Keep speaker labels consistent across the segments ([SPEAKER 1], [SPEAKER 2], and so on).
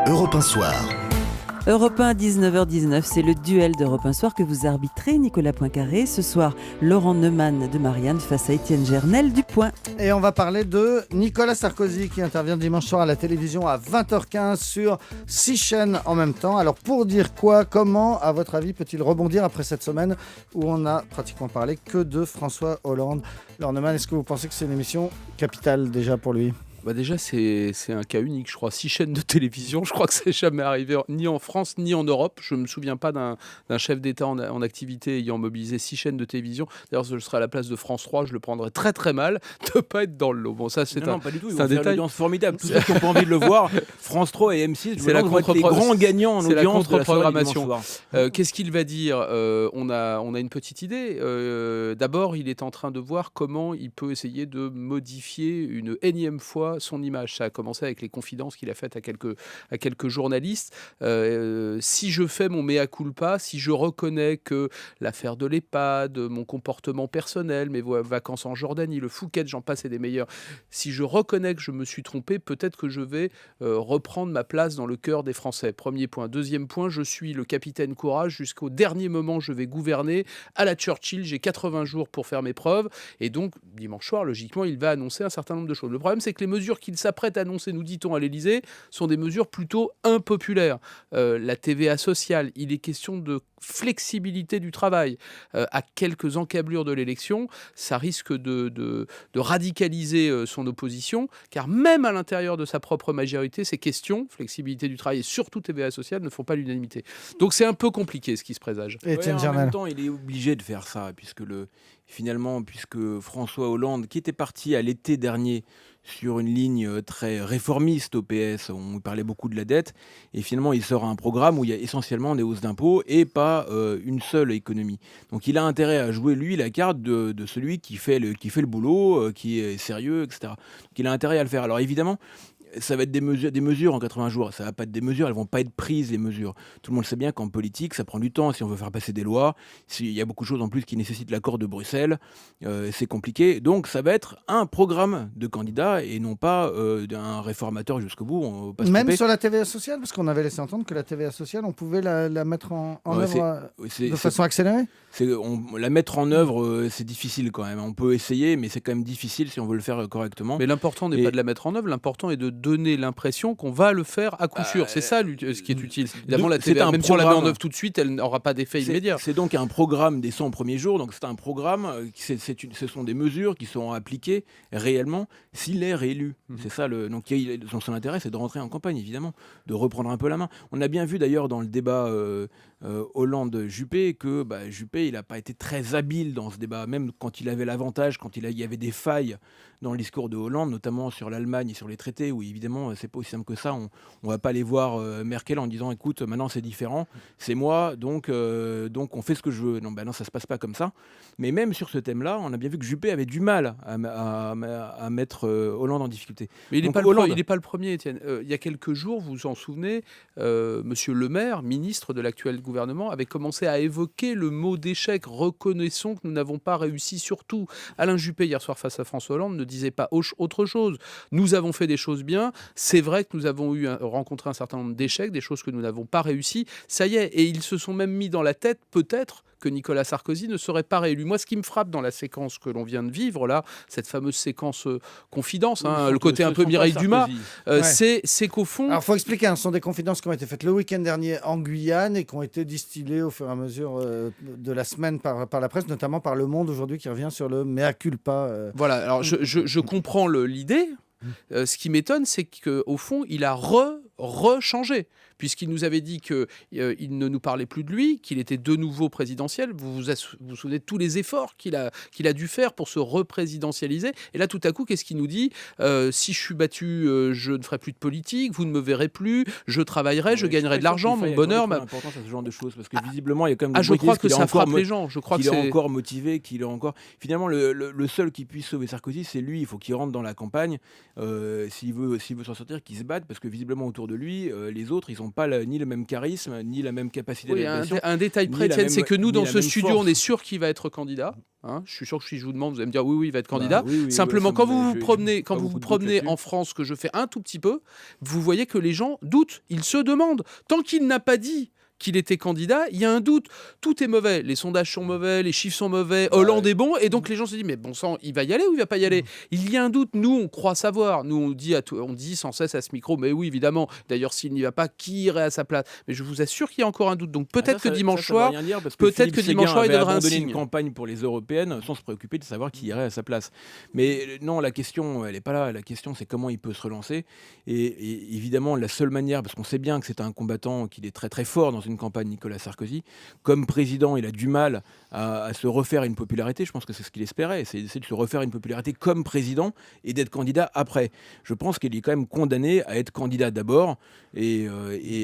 [SPEAKER 1] Europe 1 Soir.
[SPEAKER 2] Europe 1, 19h19, c'est le duel d'Europe 1 Soir que vous arbitrez, Nicolas Poincaré. Ce soir, Laurent Neumann de Marianne face à Étienne Gernel du Point.
[SPEAKER 3] Et on va parler de Nicolas Sarkozy qui intervient dimanche soir à la télévision à 20h15 sur 6 chaînes en même temps. Alors pour dire quoi, comment, à votre avis, peut-il rebondir après cette semaine où on n'a pratiquement parlé que de François Hollande? Laurent Neumann, est-ce que vous pensez que c'est une émission capitale déjà pour lui?
[SPEAKER 4] Déjà, c'est un cas unique, je crois. 6 chaînes de télévision, je crois que c'est jamais arrivé ni en France ni en Europe. Je ne me souviens pas d'un chef d'État en activité ayant mobilisé 6 chaînes de télévision. D'ailleurs, je serais à la place de France 3, je le prendrais très très mal de ne pas être dans le lot. Bon, ça, c'est
[SPEAKER 5] non, pas du tout. Ils
[SPEAKER 4] c'est un
[SPEAKER 5] vont faire une
[SPEAKER 4] détail.
[SPEAKER 5] audience formidable. Tous ceux qui n'ont pas envie de le voir, France 3 et M6,
[SPEAKER 4] C'est la
[SPEAKER 5] vont être les grands gagnants en
[SPEAKER 4] c'est la
[SPEAKER 5] audience de la soirée
[SPEAKER 4] contre-programmation.
[SPEAKER 5] dimanche soir.
[SPEAKER 4] Qu'est-ce qu'il va dire? On a une petite idée. D'abord, il est en train de voir comment il peut essayer de modifier une énième fois son image. Ça a commencé avec les confidences qu'il a faites à quelques journalistes. Si je fais mon mea culpa, si je reconnais que l'affaire de l'EHPAD, mon comportement personnel, mes vacances en Jordanie, le Phuket, j'en passe et des meilleurs, si je reconnais que je me suis trompé, peut-être que je vais reprendre ma place dans le cœur des Français. Premier point. Deuxième point, je suis le capitaine courage. Jusqu'au dernier moment, je vais gouverner à la Churchill. J'ai 80 jours pour faire mes preuves. Et donc, dimanche soir, logiquement, il va annoncer un certain nombre de choses. Le problème, c'est que les mesures qu'il s'apprête à annoncer, nous dit-on à l'Élysée, sont des mesures plutôt impopulaires. La TVA sociale, il est question de flexibilité du travail. À quelques encablures de l'élection, ça risque de radicaliser son opposition, car même à l'intérieur de sa propre majorité, ces questions, flexibilité du travail et surtout TVA sociale, ne font pas l'unanimité. Donc c'est un peu compliqué ce qui se présage.
[SPEAKER 3] Étienne
[SPEAKER 5] En
[SPEAKER 3] Gernel.
[SPEAKER 5] même temps, il est obligé de faire ça, puisque François Hollande, qui était parti à l'été dernier sur une ligne très réformiste au PS, on parlait beaucoup de la dette, et finalement il sort un programme où il y a essentiellement des hausses d'impôts et pas une seule économie. Donc il a intérêt à jouer, lui, la carte de celui qui fait le boulot, qui est sérieux, etc. Donc il a intérêt à le faire. Alors évidemment, ça va être des mesures en 80 jours. Ça va pas être des mesures, elles vont pas être prises, les mesures. Tout le monde sait bien qu'en politique, ça prend du temps si on veut faire passer des lois. Il y a beaucoup de choses en plus qui nécessitent l'accord de Bruxelles. C'est compliqué. Donc ça va être un programme de candidat et non pas d'un réformateur jusqu'au bout. On va pas se
[SPEAKER 3] Même
[SPEAKER 5] tromper.
[SPEAKER 3] sur la TVA sociale, parce qu'on avait laissé entendre que la TVA sociale, on pouvait la mettre en œuvre de façon accélérée.
[SPEAKER 5] La mettre en œuvre, c'est difficile quand même. On peut essayer, mais c'est quand même difficile si on veut le faire correctement.
[SPEAKER 4] Mais l'important n'est pas de la mettre en œuvre, l'important est de donner l'impression qu'on va le faire à coup sûr. C'est ça ce qui est utile. Évidemment, la
[SPEAKER 5] c'est
[SPEAKER 4] TVA,
[SPEAKER 5] un
[SPEAKER 4] même si on la met en
[SPEAKER 5] programme.
[SPEAKER 4] œuvre tout de suite, elle n'aura pas d'effet immédiat.
[SPEAKER 5] C'est donc un programme des 100 premiers jours. Donc c'est un programme, ce sont des mesures qui seront appliquées réellement s'il est réélu. C'est ça. Donc son intérêt, c'est de rentrer en campagne, évidemment, de reprendre un peu la main. On a bien vu d'ailleurs dans le débat Hollande-Juppé que Juppé, il n'a pas été très habile dans ce débat, même quand il avait l'avantage, quand il y avait des failles dans le discours de Hollande, notamment sur l'Allemagne et sur les traités, où évidemment c'est pas aussi simple que ça. On va pas aller voir Merkel en disant écoute, maintenant c'est différent, c'est moi, donc on fait ce que je veux. Non, ça se passe pas comme ça. Mais même sur ce thème-là, on a bien vu que Juppé avait du mal à mettre Hollande en difficulté.
[SPEAKER 4] Mais il n'est
[SPEAKER 5] Donc,
[SPEAKER 4] pas le premier, Étienne. Il y a quelques jours, vous vous en souvenez, Monsieur Le Maire, ministre de l'actuel gouvernement, avait commencé à évoquer le mot d'échec. Reconnaissons que nous n'avons pas réussi sur tout. Alain Juppé, hier soir, face à François Hollande, ne disait pas autre chose. Nous avons fait des choses bien. C'est vrai que nous avons rencontré un certain nombre d'échecs, des choses que nous n'avons pas réussi. Ça y est. Et ils se sont même mis dans la tête, peut-être, que Nicolas Sarkozy ne serait pas réélu. Moi, ce qui me frappe dans la séquence que l'on vient de vivre, là, cette fameuse séquence confidence, le côté un peu Mireille Dumas, c'est qu'au fond...
[SPEAKER 3] Alors, il faut expliquer, ce sont des confidences qui ont été faites le week-end dernier en Guyane et qui ont été distillées au fur et à mesure de la semaine par la presse, notamment par Le Monde aujourd'hui qui revient sur le mea culpa.
[SPEAKER 4] Voilà, alors je comprends l'idée. Ce qui m'étonne, c'est qu'au fond, il a rechangé, puisqu'il nous avait dit qu'il ne nous parlait plus de lui, qu'il était de nouveau présidentiel. Vous vous souvenez de tous les efforts qu'il a dû faire pour se représidentialiser. Et là, tout à coup, qu'est-ce qu'il nous dit? Si je suis battu, je ne ferai plus de politique, vous ne me verrez plus, je travaillerai, je gagnerai de l'argent, mon bonheur.
[SPEAKER 5] L'importance à ce genre de choses, parce que visiblement, il y a quand même des
[SPEAKER 4] je crois
[SPEAKER 5] motifs
[SPEAKER 4] que
[SPEAKER 5] qu'il
[SPEAKER 4] ça
[SPEAKER 5] est encore
[SPEAKER 4] frappe les gens. Je crois
[SPEAKER 5] qu'il
[SPEAKER 4] que
[SPEAKER 5] est
[SPEAKER 4] c'est
[SPEAKER 5] encore motivé, qu'il est encore... Finalement, le seul qui puisse sauver Sarkozy, c'est lui. Il faut qu'il rentre dans la campagne. S'il veut s'en sortir, qu'il se batte, parce que visiblement, autour de de lui, les autres, ils n'ont pas ni le même charisme, ni la même capacité
[SPEAKER 4] Oui,
[SPEAKER 5] d'adaptation.
[SPEAKER 4] un détail
[SPEAKER 5] ni
[SPEAKER 4] près,
[SPEAKER 5] la
[SPEAKER 4] Étienne,
[SPEAKER 5] même-
[SPEAKER 4] c'est que nous,
[SPEAKER 5] ni
[SPEAKER 4] dans
[SPEAKER 5] la
[SPEAKER 4] ce
[SPEAKER 5] même
[SPEAKER 4] studio,
[SPEAKER 5] force.
[SPEAKER 4] on est sûr qu'il va être candidat. Hein, je suis sûr que si je vous demande, vous allez me dire oui, il va être candidat.
[SPEAKER 5] Bah, oui,
[SPEAKER 4] Simplement,
[SPEAKER 5] ouais,
[SPEAKER 4] quand
[SPEAKER 5] ça me-
[SPEAKER 4] vous vous
[SPEAKER 5] j'ai
[SPEAKER 4] promenez,
[SPEAKER 5] pas
[SPEAKER 4] quand vous
[SPEAKER 5] beaucoup
[SPEAKER 4] vous
[SPEAKER 5] de doute
[SPEAKER 4] promenez
[SPEAKER 5] là-dessus.
[SPEAKER 4] en France, que je fais un tout petit peu, vous voyez que les gens doutent. Ils se demandent. Tant qu'il n'a pas dit qu'il était candidat, il y a un doute. Tout est mauvais. Les sondages sont mauvais, les chiffres sont mauvais, Hollande est bon, et donc les gens se disent mais bon sang, il va y aller ou il va pas y aller? Il y a un doute. Nous, on croit savoir. Nous, on dit sans cesse à ce micro, mais oui, évidemment. D'ailleurs, s'il n'y va pas, qui irait à sa place? Mais je vous assure qu'il y a encore un doute. Donc peut-être que dimanche
[SPEAKER 5] ça veut
[SPEAKER 4] soir,
[SPEAKER 5] rien dire, parce
[SPEAKER 4] peut-être
[SPEAKER 5] Philippe
[SPEAKER 4] que dimanche
[SPEAKER 5] Séguin
[SPEAKER 4] soir, il
[SPEAKER 5] avait
[SPEAKER 4] donnera un
[SPEAKER 5] abandonné
[SPEAKER 4] signe.
[SPEAKER 5] une campagne pour les européennes sans se préoccuper de savoir qui irait à sa place. Mais non, la question, elle n'est pas là. La question, c'est comment il peut se relancer. Et évidemment, la seule manière, parce qu'on sait bien que c'est un combattant, qu'il est très très fort dans une campagne, Nicolas Sarkozy. Comme président, il a du mal à se refaire une popularité. Je pense que c'est ce qu'il espérait, c'est d'essayer de se refaire une popularité comme président et d'être candidat après. Je pense qu'il est quand même condamné à être candidat d'abord, et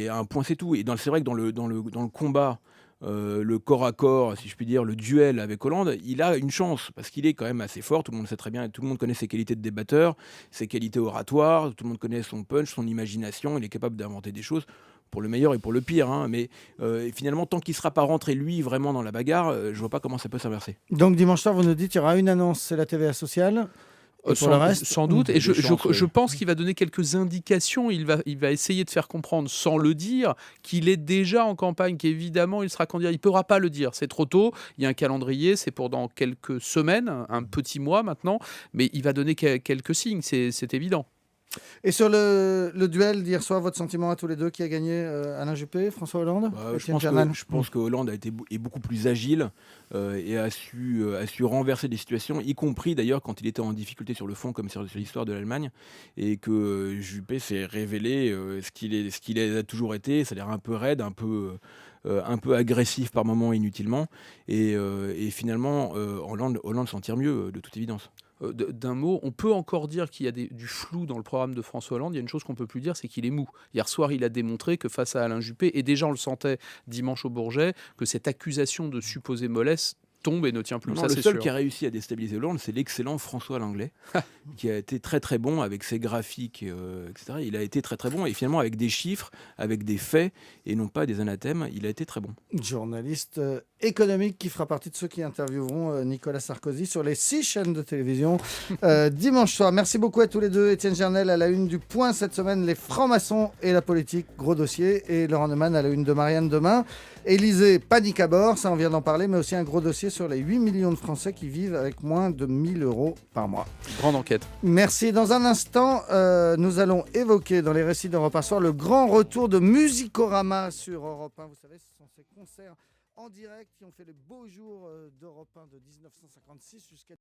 [SPEAKER 5] à un point c'est tout. Et c'est vrai que dans le combat, le corps à corps, si je puis dire, le duel avec Hollande, il a une chance parce qu'il est quand même assez fort. Tout le monde sait très bien, tout le monde connaît ses qualités de débatteur, ses qualités oratoires, tout le monde connaît son punch, son imagination. Il est capable d'inventer des choses pour le meilleur et pour le pire. Hein. Mais finalement, tant qu'il ne sera pas rentré, lui, vraiment dans la bagarre, je ne vois pas comment ça peut s'inverser.
[SPEAKER 3] Donc dimanche soir, vous nous dites qu'il y aura une annonce, c'est la TVA sociale. Et pour le reste,
[SPEAKER 4] sans doute. Et
[SPEAKER 5] des chances,
[SPEAKER 4] je
[SPEAKER 5] oui.
[SPEAKER 4] pense qu'il va donner quelques indications. Il va essayer de faire comprendre, sans le dire, qu'il est déjà en campagne, qu'évidemment, il sera candidat. Il ne pourra pas le dire. C'est trop tôt. Il y a un calendrier. C'est pour dans quelques semaines, un petit mois maintenant. Mais il va donner quelques signes. C'est évident.
[SPEAKER 3] Et sur le duel d'hier soir, votre sentiment à tous les deux, qui a gagné, Alain Juppé, François Hollande, Étienne Jernal?
[SPEAKER 5] Je pense que Hollande est beaucoup plus agile et a su renverser des situations, y compris d'ailleurs quand il était en difficulté sur le fond, comme sur l'histoire de l'Allemagne, et que Juppé s'est révélé ce qu'il a toujours été, c'est-à-dire un peu raide, un peu agressif par moments inutilement, et finalement Hollande s'en tire mieux, de toute évidence.
[SPEAKER 4] D'un mot, on peut encore dire qu'il y a du flou dans le programme de François Hollande. Il y a une chose qu'on ne peut plus dire, c'est qu'il est mou. Hier soir, il a démontré que face à Alain Juppé, et déjà on le sentait dimanche au Bourget, que cette accusation de supposée mollesse tombe et ne tient plus.
[SPEAKER 5] Non,
[SPEAKER 4] Ça,
[SPEAKER 5] le
[SPEAKER 4] c'est
[SPEAKER 5] seul
[SPEAKER 4] sûr.
[SPEAKER 5] qui a réussi à déstabiliser Hollande, c'est l'excellent François Langlais, qui a été très très bon avec ses graphiques, etc. Il a été très très bon, et finalement avec des chiffres, avec des faits, et non pas des anathèmes, il a été très bon.
[SPEAKER 3] Journaliste économique qui fera partie de ceux qui intervieweront Nicolas Sarkozy sur les 6 chaînes de télévision dimanche soir. Merci beaucoup à tous les deux. Étienne Jernal à la une du Point cette semaine, les francs-maçons et la politique, gros dossier. Et Laurent Neumann à la une de Marianne demain. Élysée, panique à bord, ça on vient d'en parler, mais aussi un gros dossier sur les 8 millions de Français qui vivent avec moins de 1 000 € par mois.
[SPEAKER 4] Grande enquête.
[SPEAKER 3] Merci. Dans un instant, nous allons évoquer dans les récits d'Europe 1 Soir le grand retour de Musicorama sur Europe 1. Vous savez, ce sont ces concerts en direct qui ont fait les beaux jours d'Europe 1 de 1956 jusqu'à